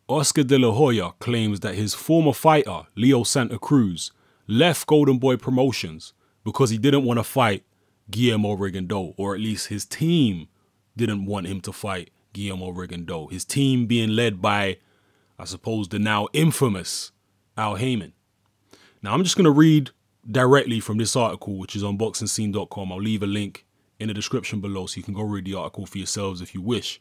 Oscar De La Hoya claims that his former fighter, Leo Santa Cruz, left Golden Boy Promotions because he didn't want to fight Guillermo Rigondeaux, or at least his team didn't want him to fight Guillermo Rigondeaux. His team being led by, I suppose, the now infamous Al Haymon. Now, I'm just going to read directly from this article, which is on boxingscene.com. I'll leave a link in the description below so you can go read the article for yourselves if you wish.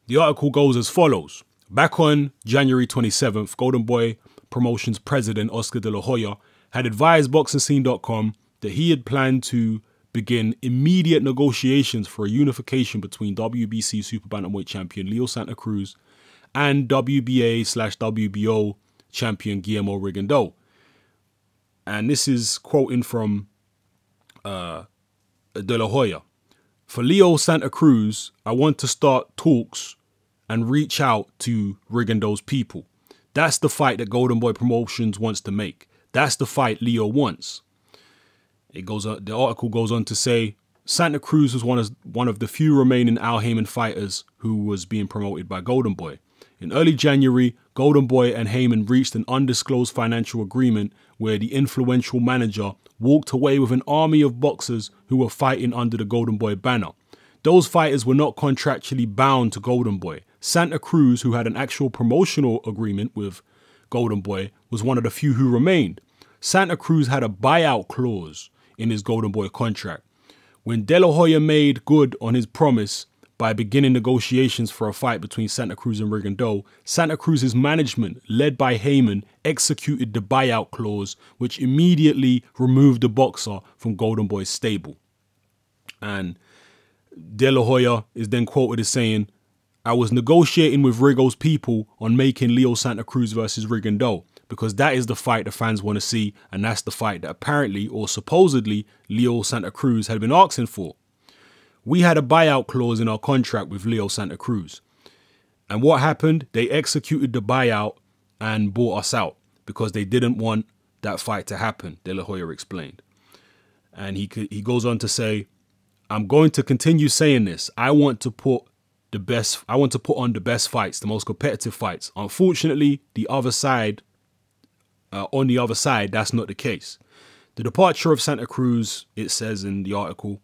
The article goes as follows. Back on January 27th, Golden Boy Promotions president Oscar De La Hoya had advised boxingscene.com that he had planned to begin immediate negotiations for a unification between WBC Super Bantamweight champion Leo Santa Cruz and WBA/WBO champion Guillermo Rigondeaux. And this is quoting from De La Hoya. For Leo Santa Cruz, I want to start talks and reach out to Rigondeaux's people. That's the fight that Golden Boy Promotions wants to make. That's the fight Leo wants. The article goes on to say, Santa Cruz was one of the few remaining Al Haymon fighters who was being promoted by Golden Boy. In early January, Golden Boy and Haymon reached an undisclosed financial agreement where the influential manager walked away with an army of boxers who were fighting under the Golden Boy banner. Those fighters were not contractually bound to Golden Boy. Santa Cruz, who had an actual promotional agreement with Golden Boy, was one of the few who remained. Santa Cruz had a buyout clause in his Golden Boy contract. When De La Hoya made good on his promise by beginning negotiations for a fight between Santa Cruz and Rigondeaux, Santa Cruz's management, led by Haymon, executed the buyout clause, which immediately removed the boxer from Golden Boy's stable. And De La Hoya is then quoted as saying, I was negotiating with Rigo's people on making Leo Santa Cruz versus Rigondeaux because that is the fight the fans want to see, and that's the fight that apparently or supposedly Leo Santa Cruz had been asking for. We had a buyout clause in our contract with Leo Santa Cruz. And what happened? They executed the buyout and bought us out because they didn't want that fight to happen, De La Hoya explained. And he goes on to say, I'm going to continue saying this. I want to put on the best fights, the most competitive fights. Unfortunately, on the other side, that's not the case. The departure of Santa Cruz, it says in the article,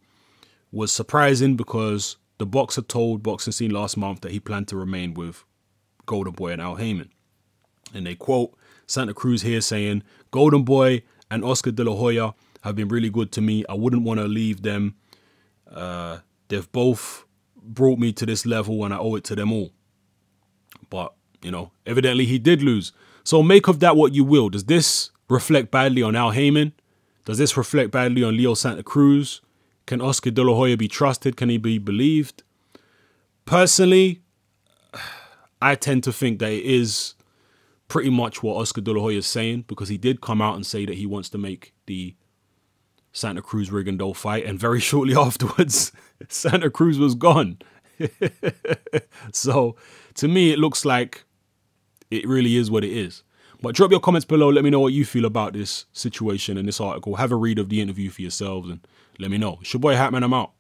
was surprising because the boxer told Boxing Scene last month that he planned to remain with Golden Boy and Al Haymon. And they quote Santa Cruz here saying, Golden Boy and Oscar De La Hoya have been really good to me. I wouldn't want to leave them. They've both brought me to this level and I owe it to them all. But, you know, evidently he did lose. So make of that what you will. Does this reflect badly on Al Haymon? Does this reflect badly on Leo Santa Cruz? Can Oscar De La Hoya be trusted? Can he be believed? Personally, I tend to think that it is pretty much what Oscar De La Hoya is saying, because he did come out and say that he wants to make the Santa Cruz Rigondeaux fight, and very shortly afterwards, Santa Cruz was gone. So to me, it looks like it really is what it is. But drop your comments below. Let me know what you feel about this situation and this article. Have a read of the interview for yourselves and let me know. It's your boy Hatman. I'm out.